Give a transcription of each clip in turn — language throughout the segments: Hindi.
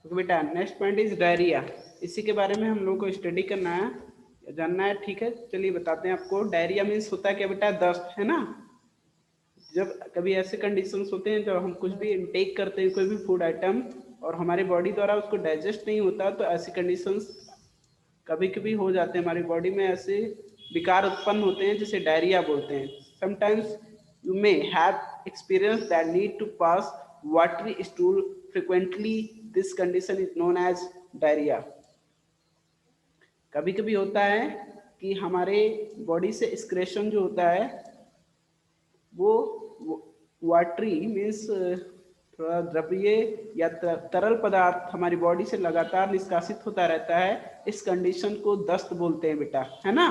तो बेटा नेक्स्ट पॉइंट इज डायरिया। इसी के बारे में हम लोग को स्टडी करना है, जानना है, ठीक है। चलिए बताते हैं आपको। डायरिया मीन्स होता है क्या बेटा? दस्त, है ना। जब कभी ऐसे कंडीशंस होते हैं जब हम कुछ भी इनटेक करते हैं, कोई भी फूड आइटम, और हमारी बॉडी द्वारा उसको डाइजेस्ट नहीं होता, तो ऐसी कंडीशंस कभी कभी हो जाते हैं हमारी बॉडी में, ऐसे विकार उत्पन्न होते हैं जिसे डायरिया बोलते हैं। Sometimes you may have experience that need to pass watery stool frequently, this condition is known as diarrhoea. कभी कभी होता है कि हमारे बॉडी से एक्सक्रेशन जो होता है वो वाटरी मीन्स थोड़ा द्रव्य या तरल पदार्थ हमारी बॉडी से लगातार निष्कासित होता रहता है। इस कंडीशन को दस्त बोलते हैं बेटा, है ना।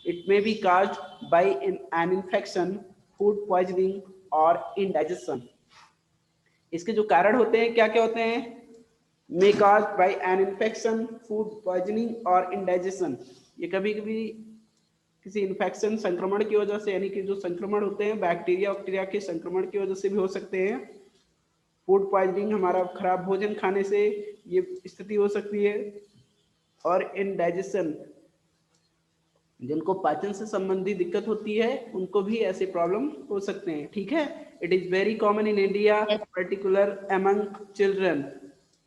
It may be caused by an infection, food poisoning और इंडाइजेशन। इसके जो कारण होते हैं क्या क्या होते हैं? May cause by an infection, food poisoning और इंडाइजेशन। ये कभी कभी किसी इन्फेक्शन, संक्रमण की वजह से, यानी कि जो संक्रमण होते हैं बैक्टीरिया वैक्टीरिया के संक्रमण की वजह से भी हो सकते हैं। फूड पॉइजनिंग, हमारा खराब भोजन खाने से ये स्थिति हो सकती है। और इंडाइजेशन, जिनको पाचन से संबंधी दिक्कत होती है उनको भी ऐसे प्रॉब्लम हो सकते हैं, ठीक है। It is very common in India, particular among children.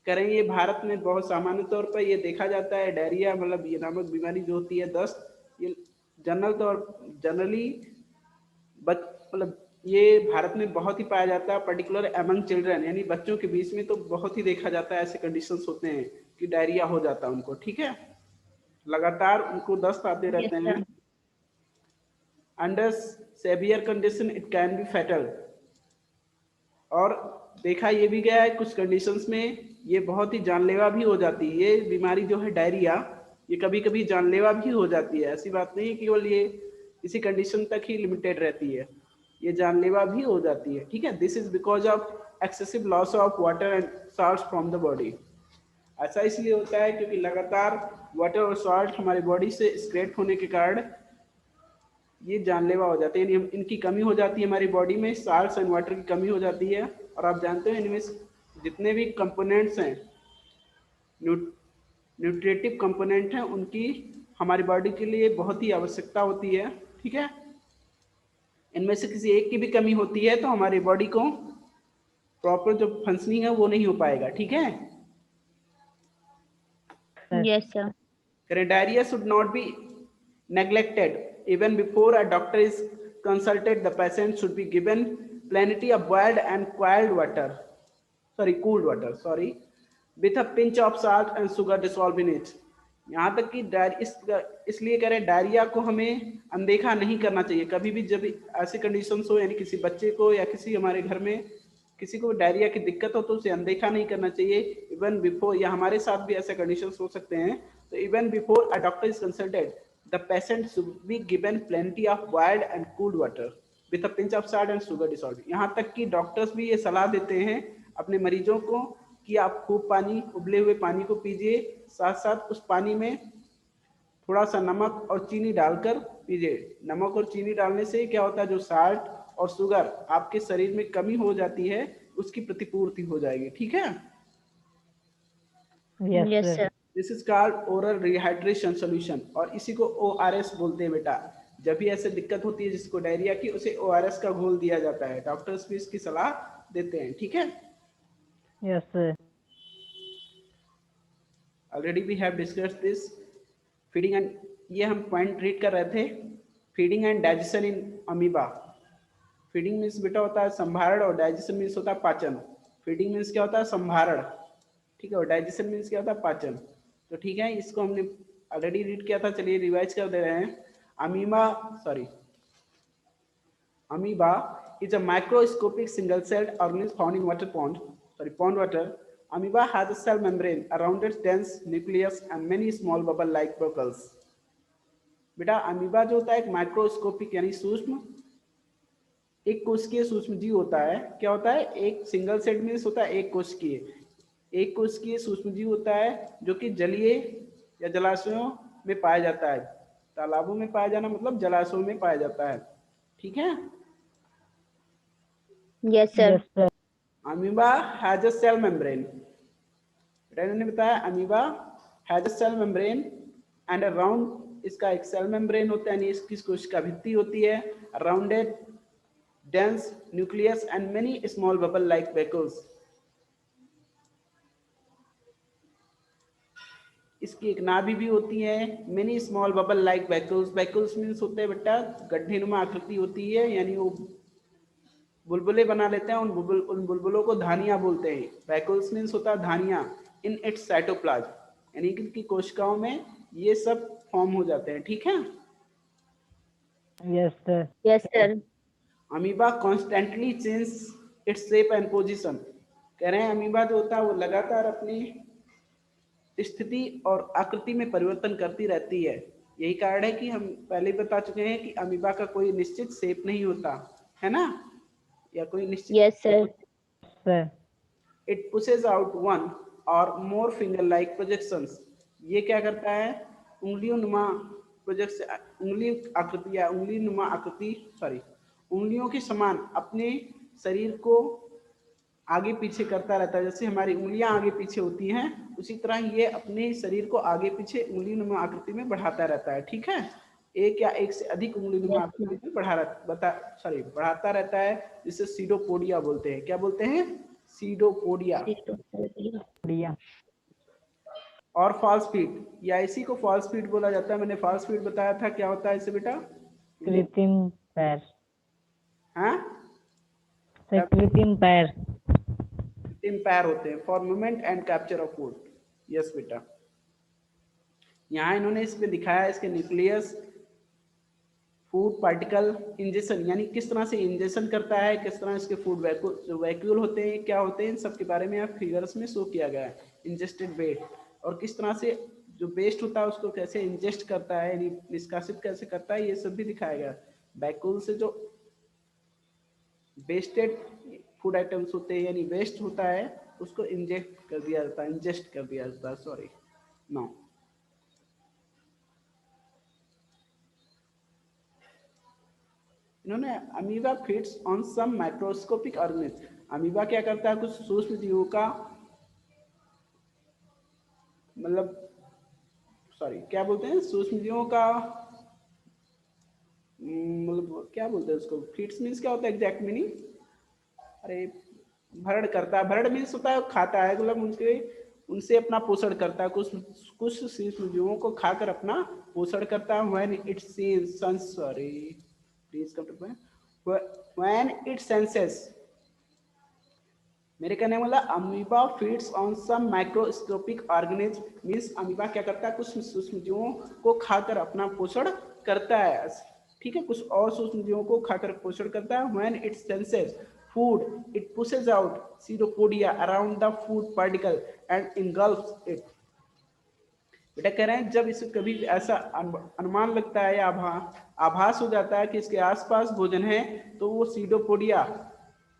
करें ये भारत में बहुत सामान्य तौर पर ये देखा जाता है। डायरिया मतलब ये नामक बीमारी जो होती है, दस्त, ये जनरली मतलब ये भारत में बहुत ही पाया जाता है, पर्टिकुलर अमंग चिल्ड्रन, यानी बच्चों के बीच में तो बहुत ही देखा जाता है। ऐसे कंडीशंस होते हैं कि डायरिया हो जाता है उनको, ठीक है, लगातार उनको दस्त आते रहते हैं। Under severe condition it can be fatal. और देखा ये भी गया है कुछ कंडीशंस में ये बहुत ही जानलेवा भी हो जाती है। ये बीमारी जो है डायरिया, ये कभी कभी जानलेवा भी हो जाती है। ऐसी बात नहीं है केवल ये किसी कंडीशन तक ही लिमिटेड रहती है, ये जानलेवा भी हो जाती है, ठीक है। This is because of excessive loss of water and salt from the body. ऐसा इसलिए होता है क्योंकि लगातार वाटर और सॉल्ट हमारी बॉडी से स्क्रेट होने के कारण ये जानलेवा हो जाते हैं, यानी इनकी कमी हो जाती है हमारी बॉडी में, साल्ट्स एंड वाटर की कमी हो जाती है। और आप जानते हो इनमें जितने भी कंपोनेंट्स हैं, न्यूट्रिटिव कंपोनेंट हैं, उनकी हमारी बॉडी के लिए बहुत ही आवश्यकता होती है, ठीक है। इनमें से किसी एक की भी कमी होती है तो हमारी बॉडी को प्रॉपर जो फंक्शनिंग है वो नहीं हो पाएगा, ठीक है। Yes, sir. Diarrhea should not be neglected. Even before a doctor is consulted, the patient should be given plenty of boiled and cooled water, with a pinch of salt and sugar dissolved in it. यहाँ तक कि इसलिए कह रहे हैं डायरिया को हमें अनदेखा नहीं करना चाहिए कभी भी। जब ऐसी कंडीशंस हो, यानी किसी बच्चे को या किसी हमारे घर में किसी को डायरिया की दिक्कत हो, तो उसे अनदेखा नहीं करना चाहिए। इवन बिफोर, या हमारे साथ भी ऐसे कंडीशंस हो सकते हैं, तो even before a doctor is consulted, the patient should be given plenty of boiled and cooled water with a pinch of salt and sugar dissolve. यहाँ तक कि डॉक्टर्स भी ये सलाह देते हैं अपने मरीजों को कि आप खूब पानी, उबले हुए पानी को पीजिए, साथ साथ उस पानी में थोड़ा सा नमक और चीनी डालकर पीजिए। नमक और चीनी डालने से क्या होता है, जो साल्ट और शुगर आपके शरीर में कमी हो जाती है उसकी प्रतिपूर्ति हो जाएगी, ठीक है। Yes, sir. This is called oral rehydration solution, और इसी को ORS बोलते हैं बेटा। जब भी ऐसे दिक्कत होती है जिसको डायरिया की, उसे ORS का घोल दिया जाता है। डॉक्टर्स भी इसकी सलाह देते हैं, ठीक है। Yes, sir. Already we have discussed this feeding and, ये हम पॉइंट रीड कर रहे थे, feeding and digestion in amoeba. Feeding means बेटा होता है संभारण, और डाइजेशन मीन्स होता है पाचन। फीडिंग मीन्स क्या होता है, संभारण, ठीक है, और डाइजेशन मीन्स क्या होता है, पाचन। तो ठीक है, इसको हमने ऑलरेडी रीड किया था, चलिए रिवाइज कर दे रहे हैं। Amoeba is a microscopic single-celled organism found in pond water. Amoeba has a cell membrane around its dense nucleus and many small bubble-like bubbles. बेटा अमीबा जो होता है एक माइक्रोस्कोपिक यानी सूक्ष्म, एक कोशिकीय सूक्ष्म जीव होता है। क्या होता है, एक सिंगल सेल मीन्स होता है एक कोशिकीय, एक कोशिकीय सूक्ष्म जीव होता है जो कि जलीय या जलाशयों में पाया जाता है। तालाबों में पाया जाना मतलब जलाशयों में पाया जाता है, ठीक है। Yes, sir. Yes, sir. Amoeba has a cell membrane. बेटा इन्होंने बताया amoeba has a cell membrane and around इसका एक सेल मेम्ब्रेन होता है, यानी इसकी कोशिका भित्ति होती है, rounded dense nucleus and many small bubble like vacuoles. इसकी एक नाभि भी होती है, many small bubble like vacuoles. vacuoles means होते हैं बेटा गड्ढे नुमा आकृति होती है, यानी वो बुलबुले बना लेते हैं, उन बुलबुलों को धानियां बोलते हैं. vacuoles means होता है धानियां in its cytoplasm, यानी कि इनकी कोशिकाओं में ये सब फॉर्म हो जाते हैं. ठीक है. Yes, sir. Yes, sir. Amoeba constantly change its shape and position. कह रहे हैं अमीबा जो होता है वो लगातार अपनी स्थिति और आकृति में परिवर्तन करती रहती है. यही कारण है कि हम पहले बता चुके हैं कि अमीबा का कोई निश्चित शेप नहीं होता है ना, या कोई निश्चित. Yes, sir. Sir. It pushes out one और मोर फिंगर लाइक प्रोजेक्शंस. ये क्या करता है, उंगलियों नुमा प्रोजेक्शन, उंगली आकृति या उंगली नुमा आकृति उंगलियों के समान अपने शरीर को आगे पीछे करता रहता है. जैसे हमारी उंगलियां आगे पीछे होती हैं, उसी तरह ये अपने शरीर को आगे पीछे उंगली नुमा आकृति में बढ़ाता रहता है. ठीक है. एक या एक से अधिक उंगली नुमा आकृति में बढ़ाता रहता है, जिसे सीडोपोडिया बोलते हैं. क्या बोलते हैं? सीडोपोडिया. बढ़िया. और फॉल्स फीट, या इसी को फॉल्स फीट बोला जाता है. मैंने फॉल्स फीट बताया था. क्या होता है इसे बेटा? कृत्रिम पैर. हाँ, कृत्रिम पैर. कृत्रिम पैर होते हैं for movement and capture of food. Yes बेटा. यहाँ इन्होंने इसमें दिखाया इसके न्यूक्लियस, फूड पार्टिकल इंजेक्शन, यानी किस तरह से इंजेक्शन करता है, किस तरह इसके फूड वैक्यूल होते हैं, क्या होते हैं, इन सब के बारे में यहाँ फिगर्स में शो किया गया है. इंजेस्टेड वेट, और किस तरह से जो वेस्ट होता है उसको कैसे इंजेस्ट करता है, यानी निष्कासित कैसे करता है, ये सब भी दिखाया गया. वैक्यूल से जो वेस्टेड फूड आइटम्स होते हैं, यानी वेस्ट होता है, उसको इंजेस्ट कर दिया जाता है. Sorry, no. इन्होंने amoeba feeds on some microscopic organism. Amoeba क्या करता है, कुछ सूक्ष्म जीवों का क्या बोलते हैं, सूक्ष्म जीवों का क्या बोलते हैं उसको. फीड्स मीन्स क्या होता है एग्जैक्ट मीनिंग? अरे भरण करता है. भरण मीन्स होता है खाता है, मतलब उनसे अपना पोषण करता है. कुछ सूक्ष्म जीवों को खाकर अपना पोषण करता है. When it senses, मेरे कहने वाला amoeba feeds on some microscopic organism means amoeba क्या करता है, कुछ सूक्ष्म जीवों को खाकर अपना पोषण करता है. ठीक है, कुछ और सूक्ष्म जीवों को खाकर पोषण करता है. When it senses food, it pushes out pseudopodia around the food particle and engulfs it. बेटा कह रहे हैं जब इसे कभी ऐसा अनुमान लगता है या आभास हो जाता है कि इसके आसपास भोजन है, तो वो सीडोपोडिया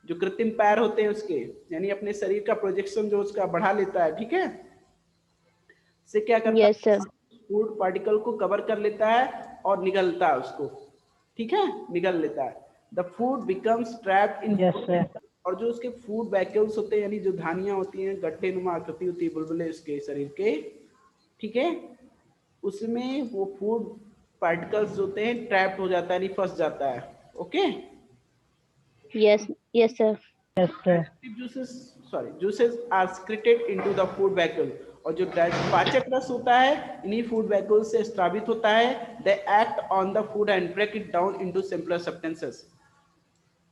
जो कृत्रिम पैर होते हैं उसके, यानी अपने शरीर का प्रोजेक्शन जो उसका बढ़ा लेता है. ठीक है, से क्या करता Yes, sir. है, फूड पार्टिकल को कवर कर लेता है और निगलता है उसको. ठीक है, निगल लेता है. The food becomes trapped in. Yes, sir. और जो उसके फूड वैक्यूल्स होते हैं, यानी जो धानियां होती हैं, गड्ढे नुमा आकृति होती है, बुलबुले उसके शरीर के. ठीक है, उसमें वो फूड पार्टिकल्स होते हैं ट्रैप्ड हो जाता है, यानी फंस जाता है. Okay. Yes, sir. Yes, sir. juices are secreted into the food vacuole. और जो पाचक रस होता है इन्हीं फूड वैक्यूल से स्रावित होता है. they act on the food and break it down into simpler substances.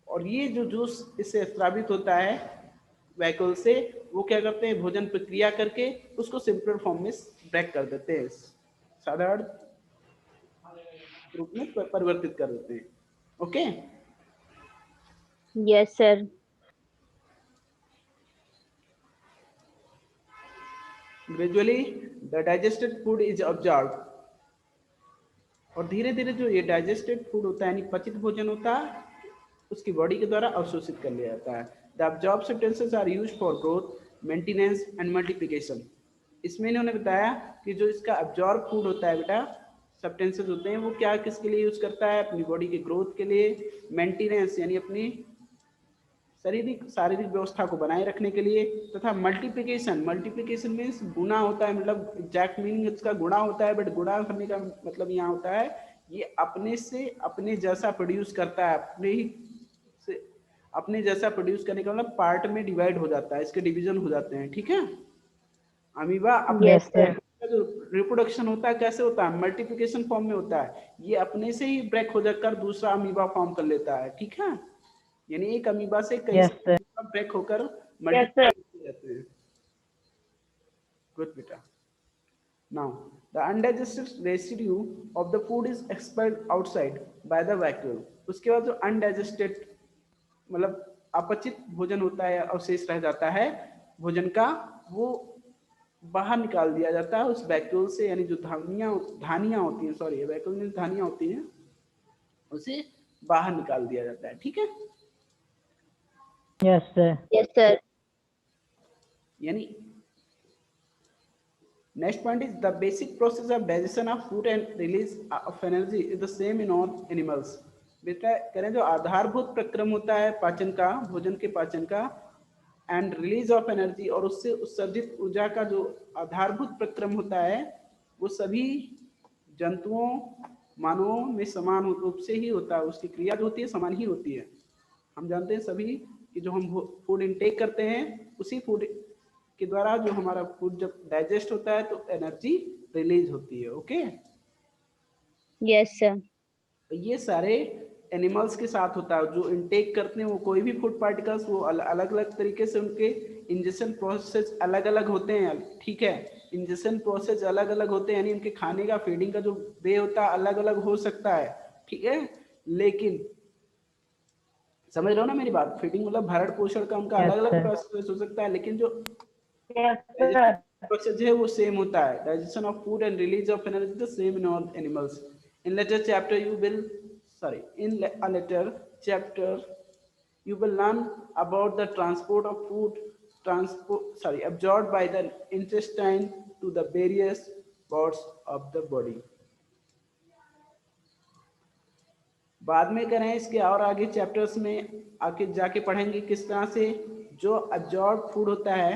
और ये जो जूस इससे स्रावित होता है वैक्यूल से, वो क्या करते हैं, भोजन प्रक्रिया करके उसको सिंपलर फॉर्म में ब्रेक कर देते हैं, साधारण रूप में परिवर्तित कर देते हैं. Okay. Yes, sir. Gradually the digested food is absorbed. और धीरे धीरे जो ये डाइजेस्टेड फूड होता है, यानी पचित भोजन होता है, उसकी बॉडी के द्वारा अवशोषित कर लिया जाता है. The absorb substances are used for growth, maintenance and multiplication. इसमें इन्होंने बताया कि जो इसका अब्जॉर्ब फूड होता है बेटा, सब्सटेंसेस होते हैं, वो क्या किसके लिए यूज करता है, अपनी बॉडी के ग्रोथ के लिए, मेंटेनेंस यानी अपनी शारीरिक व्यवस्था को बनाए रखने के लिए, तथा मल्टीप्लिकेशन मीन्स गुना होता है, मतलब एग्जैक्ट मीनिंग इसका गुणा होता है, बट गुणा करने का मतलब यहाँ होता है ये अपने से अपने जैसा प्रोड्यूस करता है, अपने जैसा प्रोड्यूस करने का मतलब पार्ट में डिवाइड हो जाता है, इसके डिवीजन हो जाते हैं, ठीक है। अमीबा अपने Yes, sir. जो रिप्रोडक्शन होता है कैसे होता है, मल्टीप्लिकेशन फॉर्म में होता है, ये अपने से ही ब्रेक हो जाकर दूसरा अमीबा फॉर्म कर लेता है, ठीक है। यानी एक अमीबा से कई Yes, sir. ब्रेक होकर Yes, मल्टीप्लाई sir. हो जाते हैं। गुड बेटा। Now the undigested residue of the food is expelled outside by the vacuole. उसके बाद जो अनडाइजेस्टेड मतलब अपचित भोजन होता है, अवशेष रह जाता है भोजन का, वो बाहर निकाल दिया जाता है उस वैक्यूल से, यानी जो धानियां होती हैं, सॉरी वैक्यूल में धानियां होती हैं, उसे बाहर निकाल दिया जाता है, ठीक है। Yes, sir. Yes, sir. यानी next point is the basic process of digestion of food and release of energy is the same in all animals. बेटा करें जो आधारभूत प्रक्रम होता है पाचन का, भोजन के पाचन का, एंड रिलीज ऑफ एनर्जी और उससे उत्सर्जित ऊर्जा का जो आधारभूत प्रक्रम होता है, वो सभी जंतुओं मानवों में समान रूप से ही होता है, उसकी क्रिया जो होती है समान ही होती है। हम जानते हैं सभी कि जो हम फूड इनटेक करते हैं, उसी फूड के द्वारा जो हमारा फूड जब डाइजेस्ट होता है तो एनर्जी रिलीज होती है, ओके। Yes, sir. तो ये सारे एनिमल्स के साथ होता है, जो इनटेक करते हैं वो कोई भी फूड पार्टिकल्स, वो अलग अलग तरीके से उनके इंजेक्शन प्रोसेस अलग अलग होते हैं, ठीक है। इंजेक्शन प्रोसेस अलग अलग होते हैं, यानी उनके खाने का फीडिंग का जो वे होता है अलग अलग हो सकता है, ठीक है। लेकिन समझ रहे हो ना मेरी बात, फीडिंग मतलब भरण पोषण का उनका Yes, अलग अलग sir. प्रोसेस हो सकता है, लेकिन जो Yes, sir. प्रोसेस है वो सेम होता है। Digestion of food and release of energy the same in all animals. In later chapter you will in a later chapter you will learn about the transport of food absorbed by the intestine to the various parts of the body। बाद में करें इसके और आगे चैप्टर्स में आगे जाके पढ़ेंगे किस तरह से जो अब्जॉर्ब फूड होता है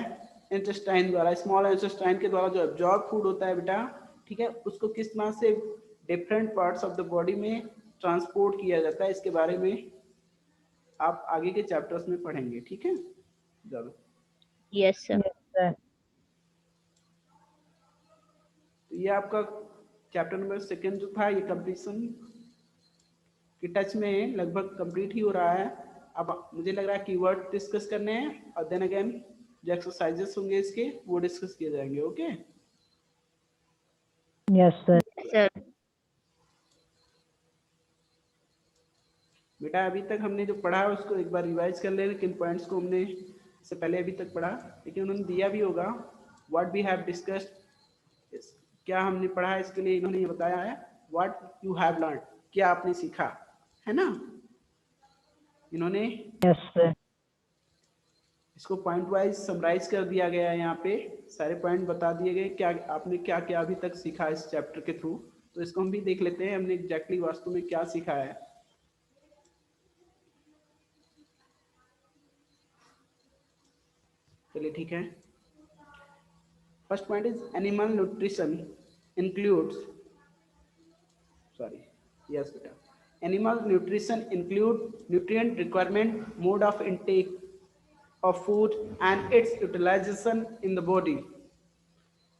इंटेस्टाइन द्वारा, स्मॉल इंटेस्टाइन के द्वारा जो अब्जॉर्ब फूड होता है बेटा, ठीक है, उसको किस तरह से different parts of the body में ट्रांसपोर्ट किया जाता है, इसके बारे में आप आगे के चैप्टर्स में पढ़ेंगे, ठीक है। चलो Yes, sir. Yes, sir. तो ये आपका चैप्टर नंबर 2 जो था ये कंप्लीशन के टच में लगभग कंप्लीट ही हो रहा है। अब मुझे लग रहा है कीवर्ड डिस्कस करने हैं और देन अगेन जो एक्सरसाइजेस होंगे इसके वो डिस्कस किए जाएंगे, okay. Yes, sir. Yes, sir. बेटा अभी तक हमने जो पढ़ा है उसको एक बार रिवाइज कर लेना, किन पॉइंट्स को हमने इससे पहले अभी तक पढ़ा, लेकिन उन्होंने दिया भी होगा व्हाट वी हैव डिस्कस्ड, क्या हमने पढ़ा है, इसके लिए इन्होंने ये बताया है व्हाट यू हैव लर्न, क्या आपने सीखा है ना। इन्होंने Yes, sir. इसको पॉइंट वाइज समराइज कर दिया गया है, यहाँ पे सारे पॉइंट बता दिए गए क्या आपने क्या क्या अभी तक सीखा इस चैप्टर के थ्रू। तो इसको हम भी देख लेते हैं हमने एग्जैक्टली वास्तव में क्या सीखा है। चलिए ठीक है। First point is animal nutrition includes yes beta, animal nutrition include nutrient requirement, mode of intake of food and its utilization in the body।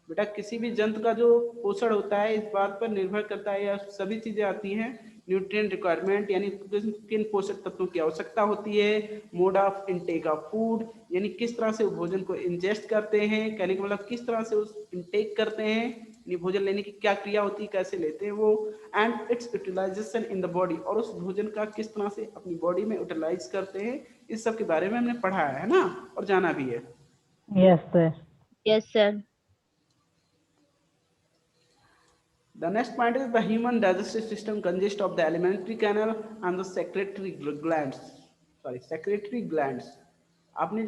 बेटा किसी भी जंतु का जो पोषण होता है इस बात पर निर्भर करता है, या सभी चीजें आती हैं न्यूट्रिएंट रिक्वायरमेंट, यानी किन पोषक तत्वों की आवश्यकता होती है, mode of intake of food यानी किस तरह से भोजन को इंजेस्ट करते हैं, कहने का मतलब किस तरह से उस इनटेक करते हैं, यानी भोजन लेने की क्या क्रिया होती है, कैसे लेते हैं वो, and its utilisation in the body और उस भोजन का किस तरह से अपनी बॉडी में यूटिलाइज करते हैं, इस सब के बारे में हमने पढ़ा है ना, और जाना भी है। Yes, sir. Yes, sir. The next point is the human digestive system consists of the alimentary canal and the secretory glands। secretory glands। आपने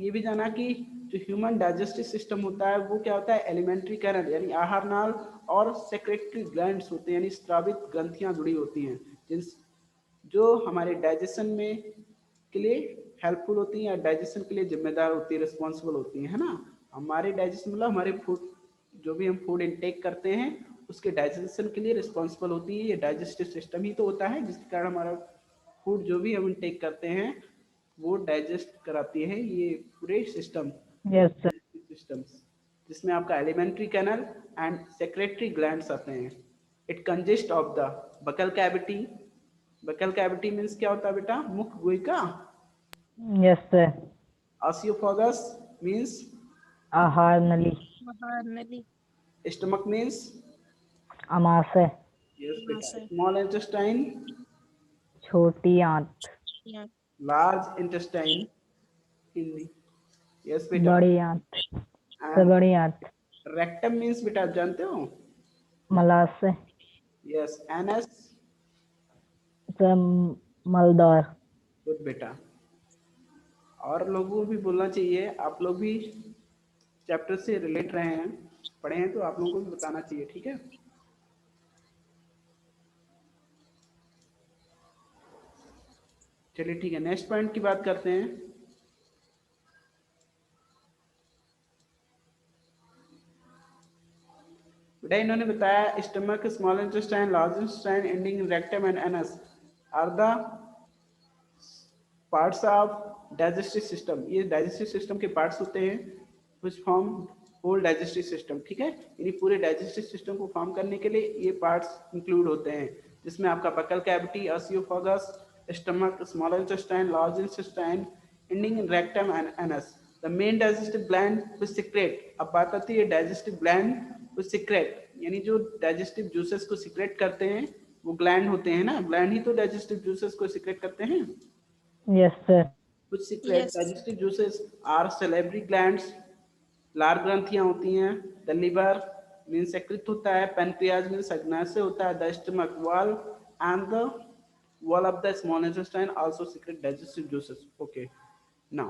ये भी जाना कि जो ह्यूमन डाइजेस्टिव सिस्टम होता है वो क्या होता है, एलिमेंट्री कैनल यानी आहार नाल और सेक्रेटरी ग्लैंड्स होते हैं यानी स्रावित ग्रंथियां जुड़ी होती हैं, जो हमारे डाइजेशन में के लिए हेल्पफुल होती हैं या डाइजेशन के लिए जिम्मेदार होती है, रिस्पॉन्सिबल होती हैं, है ना। हमारे डाइजेशन मतलब हमारे फूड, जो भी हम फूड इनटेक करते हैं उसके डाइजेशन के लिए रिस्पॉन्सिबल होती है। ये डाइजेस्टिव सिस्टम ही तो होता है जिसके कारण हमारा फूड जो भी हम इनटेक करते हैं वो डाइजेस्ट कराती है ये पूरे सिस्टम, Yes, sir. सिस्टम्स, जिसमें आपका alimentary canal and secretory glands आते हैं। It consist of the buccal cavity. Buccal cavity means क्या होता है बेटा? मुख गुहिका। Yes, sir. ऑसियोफागस मीन्स आहार नली। Mahanali. स्टमक मीन्स अमाशय। यस बेटा। स्मॉल इंटेस्टाइन, छोटी आंत। Yeah. Large intestine Hindi, yes बेटा। बड़ी आंत से एंड बड़ी आंत। रेक्टम मीन्स बेटा आप जानते हो? मलाशय यस। एनस, से मलद्वार। गुड बेटा। और लोगों को भी बोलना चाहिए, आप लोग भी चैप्टर से रिलेट रहे हैं, पढ़े हैं, तो आप लोगों को भी बताना चाहिए, ठीक है। चलिए ठीक है, नेक्स्ट पॉइंट की बात करते हैं। बेटा इन्होंने बताया stomach, small intestine, large intestine ending in rectum and anus are the parts of digestive system. ये डाइजेस्टिव सिस्टम के पार्ट्स होते हैं which form whole digestive system, ठीक है। यानी पूरे डाइजेस्टिव सिस्टम को फॉर्म करने के लिए ये पार्ट्स इंक्लूड होते हैं, जिसमें आपका buccal cavity, oesophagus, stomach, small intestine, large intestine ending in rectum and anus. The main digestive gland which secrete, अब बात आती है डाइजेस्टिव ग्लैंड विच सीक्रेट, यानी जो डाइजेस्टिव जूसेस को सीक्रेट करते हैं वो ग्लैंड होते हैं ना, ग्लैंड ही तो डाइजेस्टिव जूसेस को सीक्रेट करते हैं। Yes, sir. कुछ secrete digestive juices are salivary glands, लार ग्रंथियां होती हैं। द लिवर मीन सेक्रेट होता है, पेनक्रियाज मीन अग्नाशय होता है, the stomach wall and the wall of the small intestine also secrete digestive juices. Okay, now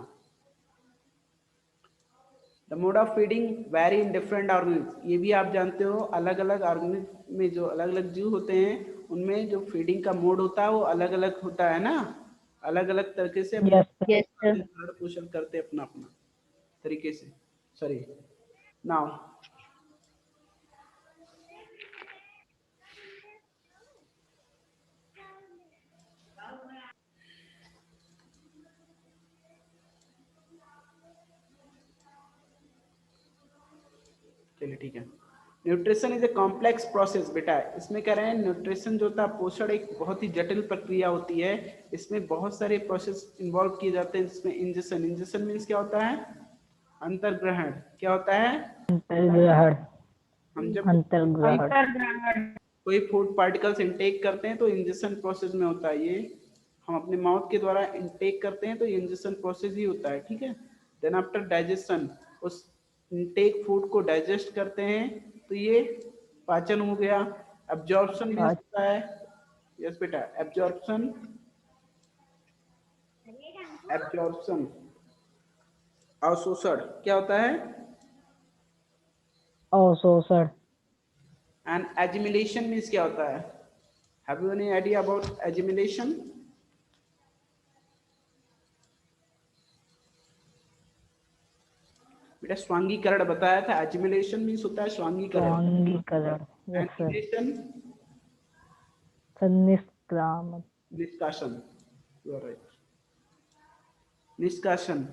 the mode of feeding vary in different organisms. ये भी आप जानते हो, अलग अलग ऑर्गेनिज्म में जो अलग अलग जीव होते हैं उनमें जो फीडिंग का मोड होता है वो अलग अलग होता है ना, अलग अलग तरीके से Yes, sir. Yes, sir. भरण पोषण करते हैं अपना अपना तरीके से। सॉरी, नाउ चलिए ठीक है। Nutrition is a complex process बेटा, इसमें कह रहे हैं न्यूट्रिशन जो होता है पोषण एक बहुत ही जटिल प्रक्रिया होती है, इसमें बहुत सारे प्रोसेस इन्वॉल्व किए जाते हैं, जिसमें इंजेक्शन, इंजेक्शन मीन्स क्या होता है? अंतर्ग्रहण। क्या होता है? अंतर्ग्रहण। हम जब अंतर्ग्रहण। कोई फूड पार्टिकल्स इनटेक करते हैं तो इंजेक्शन प्रोसेस में होता है, ये हम अपने माउथ के द्वारा इनटेक करते हैं तो ये इंजेक्शन प्रोसेस ही होता है, ठीक है। देन आफ्टर डाइजेशन उस इनटेक फूड को डाइजेस्ट करते हैं तो ये पाचन हो गया। एब्जॉर्प्शन भी होता है, यस बेटा, एब्जॉर्प्शन, एब्जॉर्प्शन अवशोषण क्या होता है? अवशोषण। एंड एजिमिलेशन मीन्स क्या होता है? Have you any idea about assimilation? बेटा स्वांगीकरण बताया था, एजिमिलेशन मीन्स होता है स्वांगीकरण। स्वांगीकरण। Yes, sir. एजिमिलेशन निष्क्रामन। निष्कासन, यू आर राइट, निष्कासन।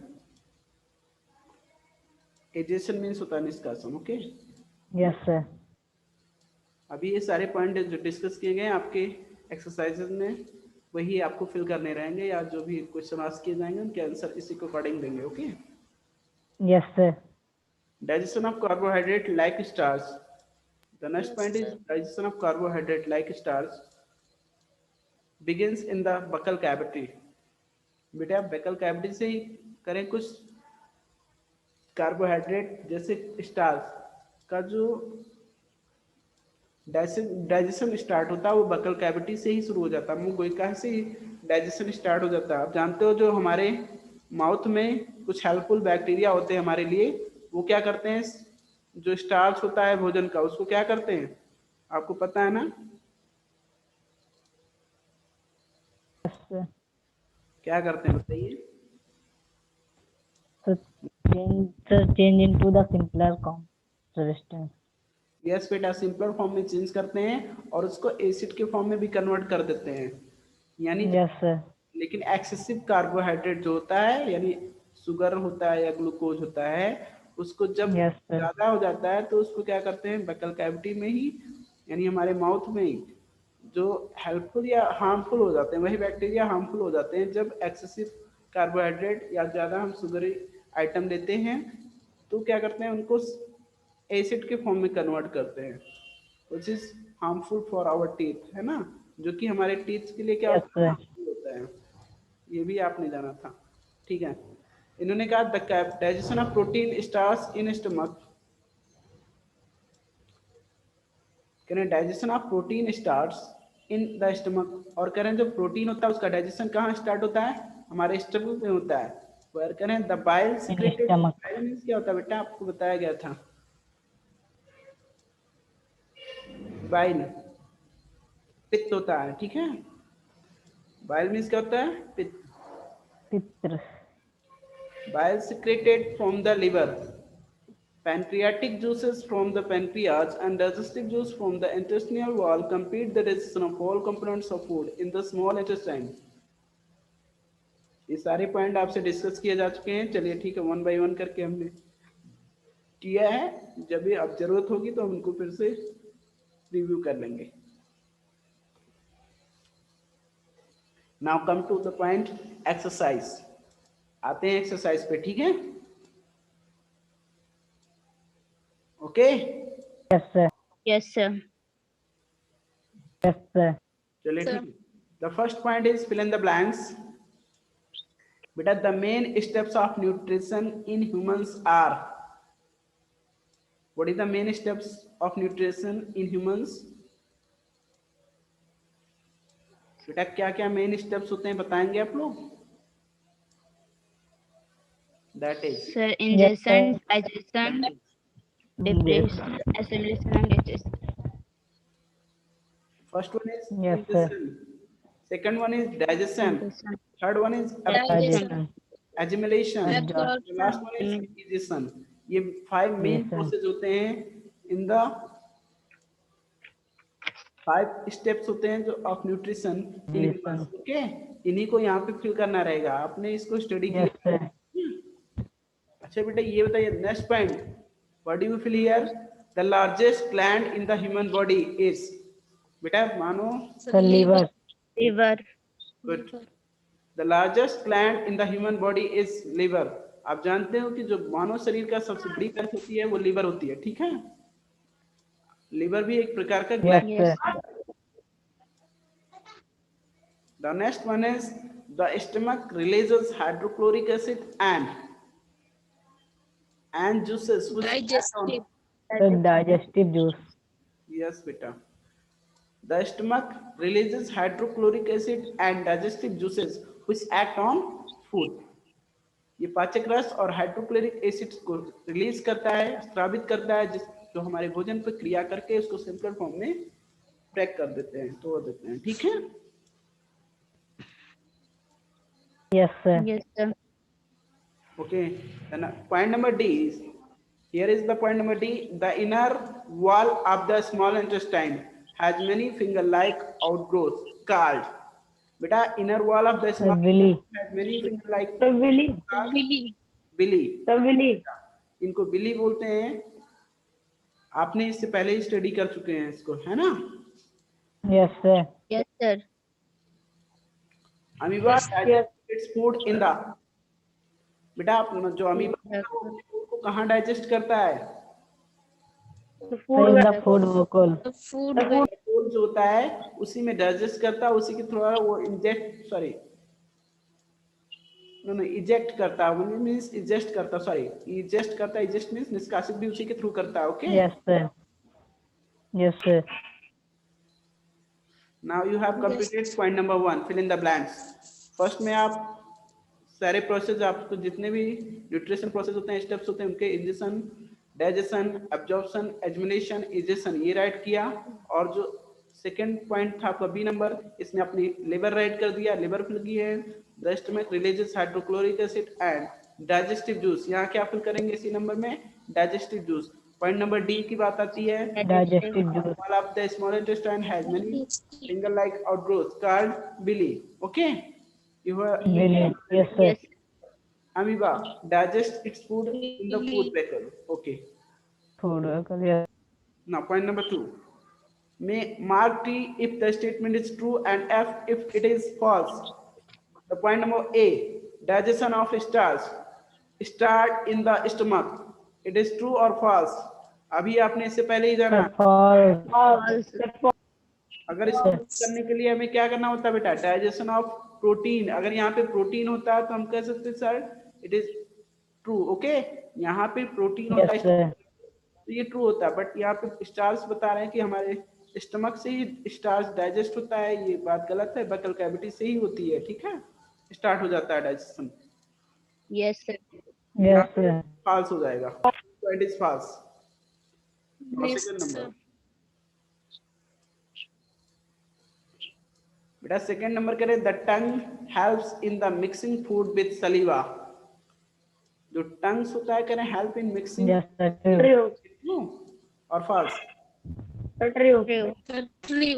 एजेशन मीन्स होता है निष्कासन। Okay, Yes, sir. अभी ये सारे पॉइंट जो डिस्कस किए गए हैं आपके एक्सरसाइजेज में वही आपको फिल करने रहेंगे, या जो भी क्वेश्चन आस्क किए जाएंगे उनके आंसर इसी को अकॉर्डिंग देंगे। Okay, Yes, sir. digestion of carbohydrate like starch. The next point is digestion of carbohydrate like starch begins in the buccal cavity. बेटा बकल कैविटी से ही करें, कुछ कार्बोहाइड्रेट जैसे स्टार्च का जो डाइजेशन स्टार्ट होता है वो बकल कैविटी से ही शुरू हो जाता है, मुंह गोइका से ही डाइजेशन स्टार्ट हो जाता है। आप जानते हो जो हमारे माउथ में कुछ हेल्पफुल बैक्टीरिया होते हैं हमारे लिए, वो क्या करते हैं, जो स्टार्च होता है भोजन का उसको क्या करते हैं, आपको पता है ना? Yes, sir. क्या करते हैं बताइए? So change into the simpler form. Resistance. Yes बेटा, सिंपलर फॉर्म में चेंज करते हैं और उसको एसिड के फॉर्म में भी कन्वर्ट कर देते हैं। यानी Yes, sir. लेकिन एक्सेसिव कार्बोहाइड्रेट जो होता है, यानी शुगर होता है या ग्लूकोज होता है, उसको जब Yes, sir. ज्यादा हो जाता है तो उसको क्या करते हैं, बकल कैविटी में ही यानी हमारे माउथ में ही जो हेल्पफुल या हार्मफुल हो जाते हैं, वही बैक्टीरिया हार्मफुल हो जाते हैं जब एक्सेसिव कार्बोहाइड्रेट या ज़्यादा हम शुगरी आइटम लेते हैं, तो क्या करते हैं, उनको एसिड के फॉर्म में कन्वर्ट करते हैं, which is harmful for our teeth, है ना, जो कि हमारे टीथ के लिए क्या Yes, sir. होता है, ये भी आपने जाना था। ठीक है, इन्होंने कहा the digestion of protein starts in stomach, digestion of protein starts in the stomach, और कह रहे हैं जो प्रोटीन होता है उसका डाइजेशन कहाँ स्टार्ट होता है, हमारे स्टमक में होता है। और कह रहे हैं the bile secreted, stomach. Bile means क्या होता है बेटा, आपको बताया गया था, बाइल पित्त होता है, ठीक है, बाइल मीन्स क्या होता है, पित्त। Pitra. Bile secreted from the liver, pancreatic juices from the pancreas, and digestive juice from the intestinal wall complete the digestion of all components of food in the small intestine. ये सारे पॉइंट आपसे डिस्कस किए जा चुके हैं। चलिए ठीक है, वन बाय वन करके हमने किया है, जब भी अब जरूरत होगी तो हम उनको फिर से रिव्यू कर लेंगे। Now come to the point exercise, आते हैं एक्सरसाइज पे, ठीक है, okay. Yes, sir. Yes, sir. Yes, sir. चलिए ठीक है, the first point is fill in the blanks. बेटा the main steps of nutrition in humans are, what is the main steps of nutrition in humans, बेटा क्या क्या मेन स्टेप्स होते हैं बताएंगे आप लोग, that is Sir, Yes, sir. ingestion, digestion, depression, assimilation, and digestion. First one is Yes, sir. Second one is digestion, Digestion. Third one is Digestion. एजिमुलेशन, Absorption. Last one is digestion. ये 5 मेन Yes, sir. प्रोसेस होते हैं इन द 5 स्टेप्स होते हैं जो of nutrition in Yes, humans, sir. Okay. इन्हीं को यहाँ पे फिल करना रहेगा, आपने इसको स्टडी Yes, किया। sir. अच्छा बेटा ये बताइए, next point, what do you feel here, the largest gland in the human body is, बेटा मानो, The liver. Liver. Good, the largest gland in the human body is liver. आप जानते हो कि जो मानव शरीर का सबसे बड़ी ग्लैंड होती है वो लिवर होती है, ठीक है, लिवर भी एक प्रकार का Yes, gland. Yes. sir. The next one is the stomach releases hydrochloric acid and juices which act on, The digestive juice. yes beta, the stomach releases hydrochloric acid and digestive juices which act on food. ये पाचक रस और हाइड्रोक्लोरिक एसिड को रिलीज करता है, स्रावित करता है, जो हमारे भोजन पर क्रिया करके उसको सिंपल फॉर्म में पैक कर देते हैं, तोड़ देते हैं, ठीक है। Yes, sir. Yes, sir. Okay, then point number D is, here is the point number D, the inner wall of the small intestine has many finger-like outgrowths called, beta inner wall of the small villi. intestine has many finger-like villi. Billy, villi. इनको बिली बोलते हैं, आपने इससे पहले ही स्टडी कर चुके हैं इसको, है ना। Yes, sir. Yes, sir. Amoeba digests its food in the, बेटा आप जो अमीबा Yes, sir. फूड को कहाँ डाइजेस्ट करता है, In the food vocal. Food जो होता है उसी में डाइजेस्ट करता है, उसी के थ्रू वो इंजेक्ट, सॉरी नो इजेक्ट करता है, वो मींस इजेस्ट करता, सॉरी इजेस्ट करता है, इजेस्ट मींस निष्कासित भी उसी के थ्रू करता है, okay. Yes, sir. Yes, sir. Now you have completed point number 1, fill in the blanks. First में आप सारे प्रोसेस, आपको जितने भी न्यूट्रिशन प्रोसेस होते हैं, स्टेप्स होते हैं, उनके इंजेक्शन, डाइजेशन, एब्जॉर्प्शन, एजुमिनेशन, इजेशन, ये राइट किया। और जो सेकंड पॉइंट था आपका बी नंबर, इसमें अपनी लिवर राइट कर दिया, लिवर फिल की है, the stomach releases hydrochloric acid and digestive juice, यहाँ क्या फिल करेंगे इसी नंबर में, digestive juice. Point number D की बात आती है, Digestive juice. all of the small intestine has many finger like outgrowths called villi. Okay, you are Really? Yes, sir. Yes. amoeba digest its food in the food vehicle. Okay, Food vehicle. Yes. now point number 2, may mark T if the statement is true and F if it is false. The point number A, digestion of starch start in the stomach, it is true or false? अभी आपने इससे पहले ही जाना, False. False. अगर इसको करने के लिए हमें क्या करना होता है बेटा, डाइजेशन ऑफ प्रोटीन, अगर यहाँ पे प्रोटीन होता है तो हम कह सकते हैं sir it is true. Okay, यहाँ पे प्रोटीन होता Yes, है sir. तो ये ट्रू होता है, बट यहाँ पे स्टार्च बता रहे हैं कि हमारे स्टमक से ही स्टार्च डाइजेस्ट होता है, ये बात गलत है, बकल कैविटी से ही होती है, ठीक है, स्टार्ट हो जाता है digestion. Yes, sir. Yes, sir. False हो जाएगा, तो it is false. Second number बेटा, सेकंड नंबर करें, the tongue helps in the mixing food with सलीवा, जो टंग्स होता है करें help in mixing, Yes, sir. True. True और false? True. Sir, true.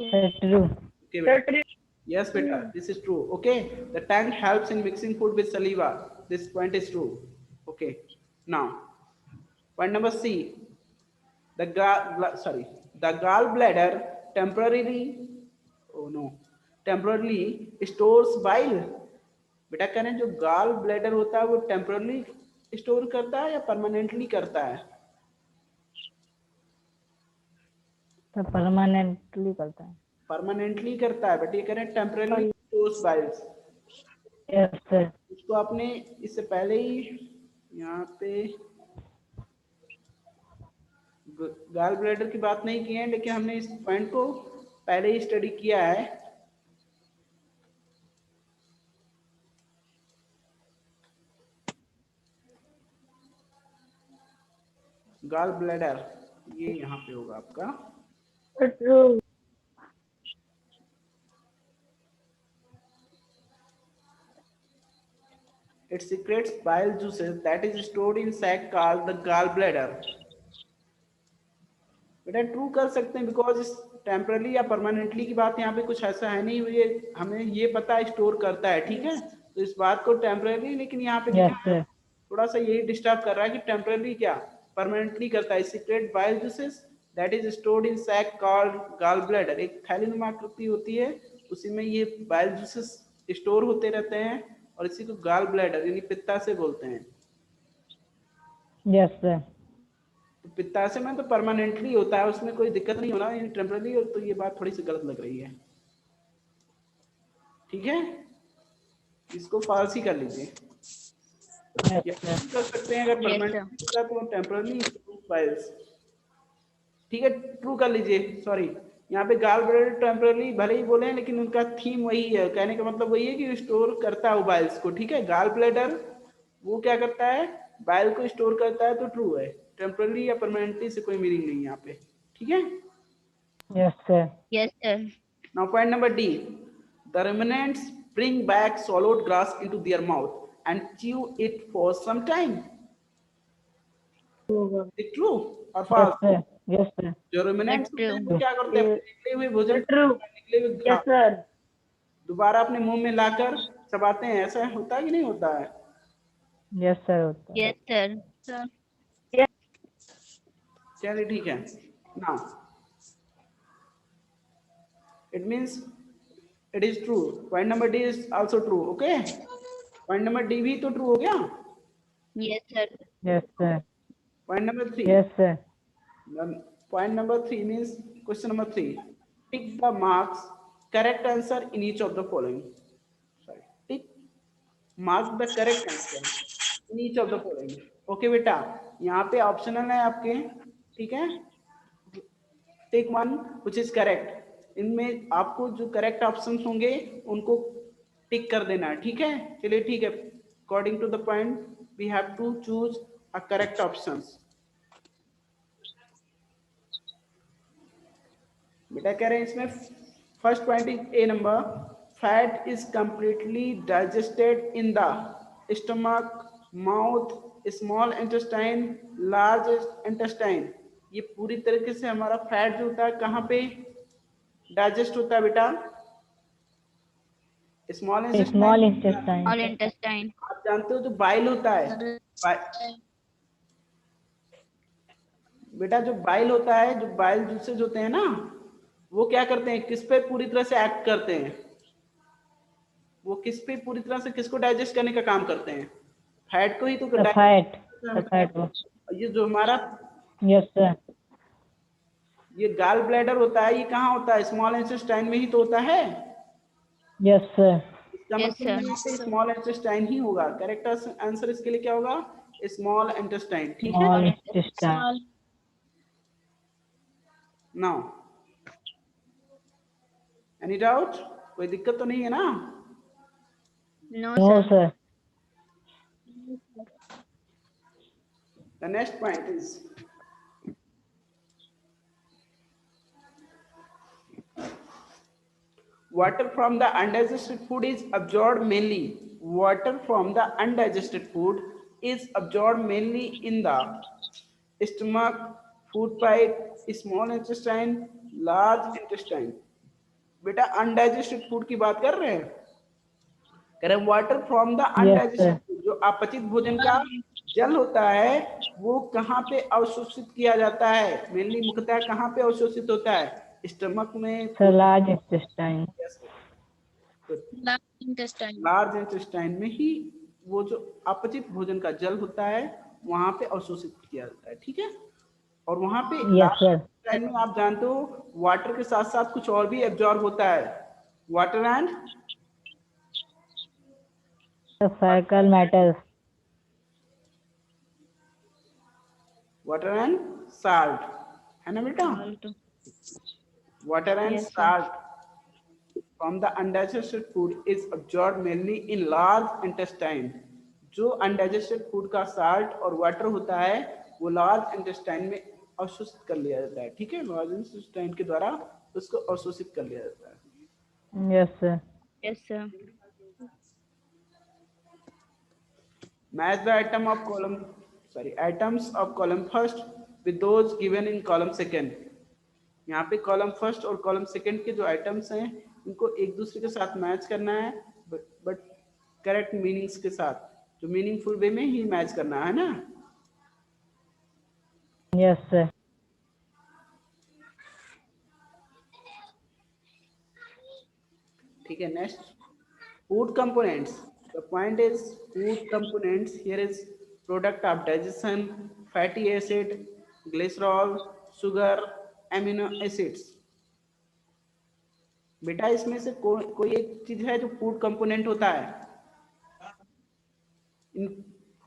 Okay, yes beta, this is true. Okay, the tongue helps in mixing food with saliva, this point is true. Okay, now point number C, the gallbladder temporarily stores bile. बेटा करें जो गाल ब्लैडर होता है वो टेम्परली स्टोर करता है या परमानेंटली करता है? तो permanently करता है. परमानेंटली करता है, बट ये करें temporarily stores Biles. Yes, sir. इसको आपने इससे पहले ही यहाँ पे गाल ब्लैडर की बात नहीं की है, लेकिन हमने इस पॉइंट को पहले ही स्टडी किया है। गाल ब्लैडर ये यहाँ पे होगा आपका, True. it secretes bile juices that is stored in sac called the gallbladder. बेटा ट्रू कर सकते हैं, बिकॉज इस टेम्परली या परमानेंटली की बात यहाँ पे कुछ ऐसा है नहीं, ये हमें ये पता है स्टोर करता है, ठीक है, तो इस बात को टेम्परली, लेकिन यहाँ पे Yes, sir. थोड़ा सा यही डिस्टर्ब कर रहा है कि टेम्परली क्या परमानेंटली करता है। Secrete bile juices that is stored in sac called gall bladder, एक थैलीनुमा आकृति होती है, उसी में ये बाइल जूसेस स्टोर होते रहते हैं और इसी को गॉल ब्लैडर यानी पित्ताशय बोलते हैं। Yes, sir. तो पित्ताशय में तो परमानेंटली होता है, उसमें कोई दिक्कत नहीं होना, यानी टेम्परली, और तो ये बात थोड़ी सी गलत लग रही है, ठीक है, इसको फॉल्स ही कर लीजिए। Yes, sir. कर सकते हैं अगर Yes, परमानेंटली होता तो टेम्परली बाइल्स, ठीक है, ट्रू कर लीजिए। सॉरी, यहाँ पे गाल ब्लैडर टेम्परली भले ही बोले हैं, लेकिन उनका थीम वही है, कहने का मतलब वही है कि स्टोर करता है वो बाइल्स को, ठीक है। गाल ब्लैडर वो क्या करता है, बाइल को स्टोर करता है, तो ट्रू है। टेम्परली या परमानेंटली से कोई मीनिंग नहीं है यहाँ पे, ठीक है। Yes, sir. Yes, sir. Now point number D, the ruminants bring back swallowed grass into their mouth and chew it for some time. Is it true or Yes, false? sir. Yes, sir. जो ruminants That's true. वो क्या करते हैं, अपने निकले हुए भोजन, निकले हुए Yes, sir. दोबारा अपने मुंह में लाकर चबाते हैं, ऐसा होता है कि नहीं होता है? Yes, sir. होता है. Yes, sir. चलिए ठीक है। Now it means it is true. Point number D is also true. Okay. Point number D भी तो true हो गया। Yes, sir. Yes, sir. Point number 3. Yes, sir. Then point number 3 means question number 3. Tick the marks correct answer in each of the following. Sorry. Tick mark the correct answer in each of the following. Okay बेटा, यहाँ पे ऑप्शनल है आपके, ठीक है। Tick one which is correct. इनमें आपको जो करेक्ट ऑप्शंस होंगे उनको टिक कर देना है, ठीक है। चलिए ठीक है, according to the point we have to choose a correct options. बेटा कह रहे हैं इसमें first point is a number, fat is completely digested in the stomach mouth, small intestine, large intestine, ये पूरी तरीके से हमारा फैट जो होता है कहाँ पे डाइजेस्ट होता है बेटा? Small Small intestine. intestine. All intestine. आप जानते हो जो बाइल होता है, बेटा जो बाइल होता है, जो बाइल जूसेज होते हैं ना, वो क्या करते हैं, किस पे पूरी तरह से एक्ट करते हैं? वो किस पे पूरी तरह से किसको डाइजेस्ट करने का काम करते हैं? फैट को ही तो The fat. The fat one. ये जो हमारा Yes, sir. ये गाल ब्लैडर होता है, ये कहाँ होता है? स्मॉल इंटेस्टाइन में ही तो होता है। Yes, sir. इसका Yes, मतलब यहाँ पे स्मॉल इंटेस्टाइन ही होगा। करेक्ट आंसर इसके लिए क्या होगा? Small intestine. ठीक है, Small intestine. Now any doubt? कोई दिक्कत तो नहीं है ना? No, No, sir. sir. The next point is water from the undigested food is absorbed mainly. Water from the undigested food is absorbed mainly in the stomach, food pipe, small intestine, large intestine. बेटा अनडाइजेस्टेड फूड की बात कर रहे हैं, कह रहे water from the Yes, undigested sir. Food, जो अपचित भोजन का जल होता है वो कहाँ पे अवशोषित किया जाता है? मेनली मुख्यतः कहाँ पे अवशोषित होता है? स्टमक में, Sir, large intestine. Large intestine. Large intestine में ही वो जो अपचित भोजन का जल होता है वहां पे अवशोषित किया जाता है। ठीक है, और वहां पे Yes, sir. इंटेस्टाइन में आप जानते हो वाटर के साथ साथ कुछ और भी एब्जॉर्ब होता है। Water and The fecal matters. Water and salt, है ना बेटा? Salt. Water and Yes, sir. salt from the undigested food is absorbed mainly in large intestine. जो undigested food का salt और water होता है वो large intestine में अवशोषित कर लिया जाता है। ठीक है, large intestine के द्वारा उसको अवशोषित कर लिया जाता है। Yes, sir. Yes, sir. Match the items of column first with those given in column second. यहाँ पे कॉलम फर्स्ट और कॉलम सेकंड के जो आइटम्स हैं इनको एक दूसरे के साथ मैच करना है, बट करेक्ट मीनिंग्स के साथ, जो मीनिंगफुल वे में ही मैच करना है ना। Yes, sir. ठीक है, next food components. The point is food components here is product of digestion, fatty acid, glycerol, sugar, amino acids. बेटा इसमें से कोई एक चीज है जो फूड कंपोनेंट होता है? इन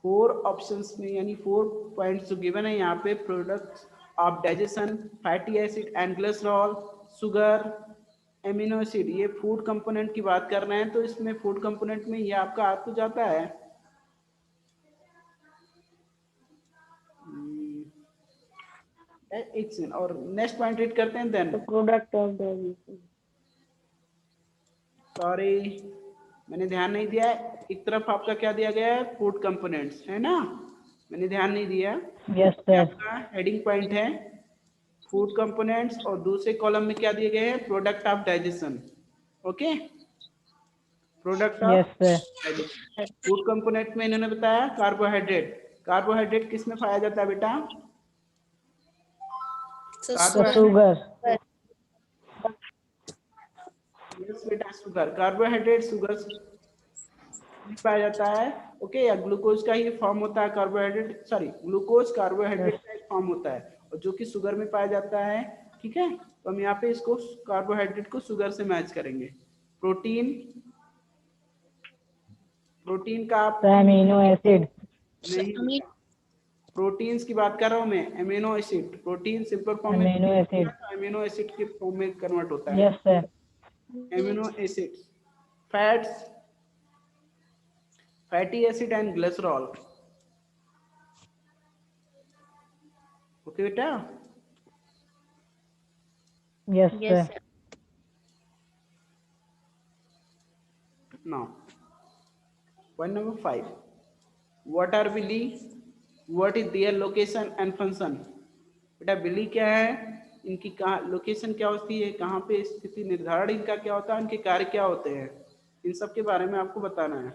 4 ऑप्शंस में यानी 4 पॉइंट्स जो गिवन है यहाँ पे, products of digestion, fatty acid and glycerol, sugar, amino acid, ये फूड कंपोनेंट की बात कर रहे हैं। तो इसमें फूड कंपोनेंट में ये आपका आ तो जाता है। एक सेकंड, और नेक्स्ट पॉइंट रीड करते हैं then. Product of digestion. Sorry मैंने ध्यान नहीं दिया है, एक तरफ आपका क्या दिया गया है? फूड कंपोनेंट्स, है ना? मैंने ध्यान नहीं दिया। Yes, sir. आपका हेडिंग पॉइंट है फूड कंपोनेंट्स और दूसरे कॉलम में क्या दिए गए हैं? Product of digestion. Okay, product Yes, of sir. Digestion. Food component में इन्होंने बताया कार्बोहाइड्रेट। कार्बोहाइड्रेट किस में पाया जाता है बेटा? The carbohydrate, sugar. यस बेटा, शुगर। कार्बोहाइड्रेट शुगर में पाया जाता है। ओके, या ग्लूकोज का ही फॉर्म होता है कार्बोहाइड्रेट, सॉरी ग्लूकोज कार्बोहाइड्रेट का एक फॉर्म होता है और जो कि शुगर में पाया जाता है। ठीक है, तो हम यहाँ पे इसको कार्बोहाइड्रेट को शुगर से मैच करेंगे। प्रोटीन, प्रोटीन का आप The amino acid. नहीं, प्रोटीन्स की बात कर रहा हूँ मैं। Amino acid, protein simple form में Amino acid. एमिनो एसिड के फॉर्म में कन्वर्ट होता है। Yes, sir. Amino acids, fats, fatty acid and glycerol. Okay बेटा, Yes, Yes, sir. sir. now point number 5, what are villi, what is their location and function. बेटा बिली क्या है, इनकी कहाँ लोकेशन क्या होती है, कहाँ पे स्थिति निर्धारण इनका क्या होता है, इनके कार्य क्या होते हैं, इन सब के बारे में आपको बताना है।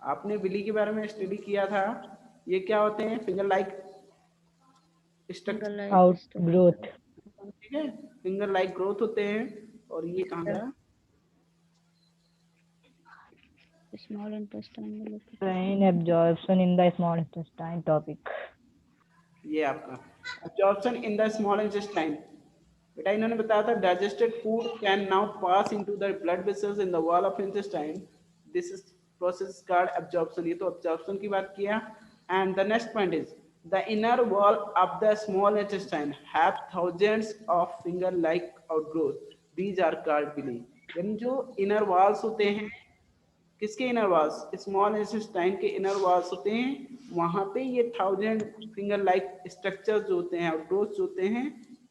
आपने बिली के बारे में स्टडी किया था, ये क्या होते हैं, फिंगर लाइक स्ट्रक्चर, Outgrowth. ठीक है, फिंगर लाइक ग्रोथ होते हैं। और ये कहाँ गया, Small intestine. Brain absorption in the small intestine topic. ये आपका absorption in the small intestine. बेटा इन्होंने बताया था digested food can now pass into the blood vessels in the wall of intestine, this is process called absorption. ये तो एब्जॉर्प्शन की बात किया। And the next point is the inner wall of the small intestine have thousands of finger like outgrowth, these are called villi. यानी जो इनर वॉल्स होते हैं, किसके इनर वॉल्स, स्मॉल इंटेस्टाइन के इनर वॉल्स होते हैं, वहां पे ये 1000 फिंगर लाइक स्ट्रक्चर जो होते हैं, आउटग्रोथ जो होते हैं,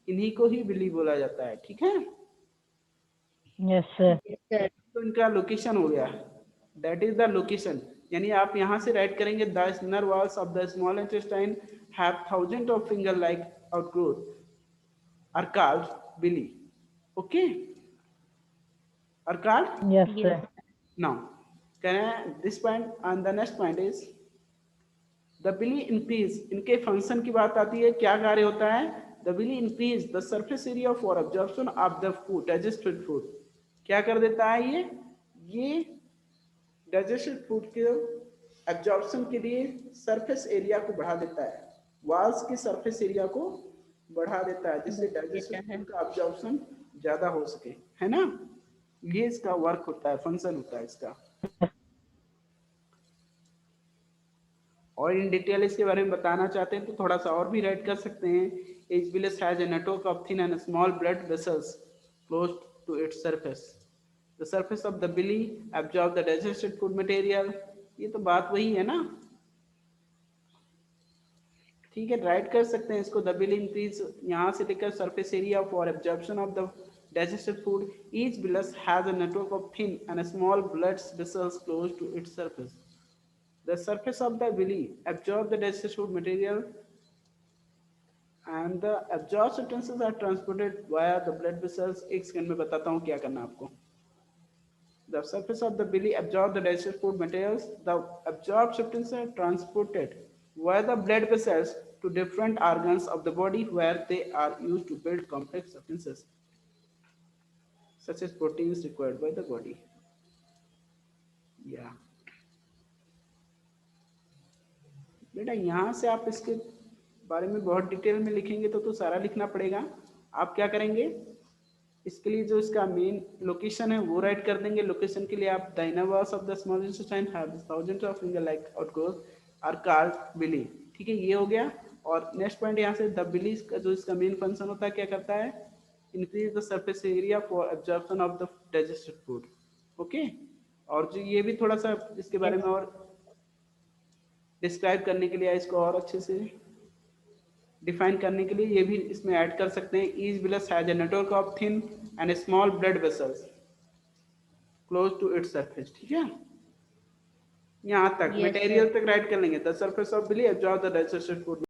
इन्हीं को ही बिली बोला जाता है। ठीक है, Yes, sir. तो इनका लोकेशन हो गया, दैट इज द लोकेशन। यानी आप यहाँ से राइट करेंगे the inner walls of the small intestine have 1000 of finger like outgrowth are called villi. Okay, are called. Yes, sir. Now, this point and the next point is the billy increase, इनके फंक्शन की बात आती है, क्या कार्य होता है। the billy increase the surface area for absorption of the food, digested food। क्या कर देता है ये digested food के absorption के लिए surface area को बढ़ा देता है, walls के surface area को बढ़ा देता है, जिससे digested food का absorption ज्यादा हो सके, है ना। ये इसका वर्क होता है, फंक्शन होता है इसका। और इन डिटेल इसके बारे में बताना चाहते हैं तो थोड़ा सा और भी राइट कर सकते हैं। Each villus has a network of thin and small blood vessels close to its surface, the surface of the villi absorb the digested food material. ये तो बात वही है ना, ठीक है, राइट कर सकते हैं इसको। द बिली इंक्रीज यहाँ से लेकर surface area for absorption of the digested food, each villus has a network of thin and small blood vessels close to its surface. The surface of the villi absorb the digested food material and the absorbed substances are transported via the blood vessels। एक सेकंड में बताता हूँ क्या करना आपको। The surface of the villi absorb the digested food materials. The absorbed substances are transported via the blood vessels to different organs of the body where they are used to build complex substances such as proteins required by the body। या बेटा यहाँ से आप इसके बारे में बहुत डिटेल में लिखेंगे तो सारा लिखना पड़ेगा। आप क्या करेंगे, इसके लिए जो इसका मेन लोकेशन है वो राइट कर देंगे। लोकेशन के लिए आप the inner walls of the small intestine have thousands of finger like outgrowth are called villi. ठीक है, ये हो गया। और नेक्स्ट पॉइंट यहाँ से द बिली का जो इसका मेन फंक्शन होता है, क्या करता है, increase the surface area for absorption of the digested food। Okay, और जो ये भी थोड़ा सा इसके बारे में और डिस्क्राइब करने के लिए, इसको और अच्छे से डिफाइन करने के लिए ये भी इसमें ऐड कर सकते हैं। Each villus has a network of thin and small blood vessels close to its surface. ठीक है, यहाँ तक मटेरियल तक राइट कर लेंगे। The surface of villi absorb the digested food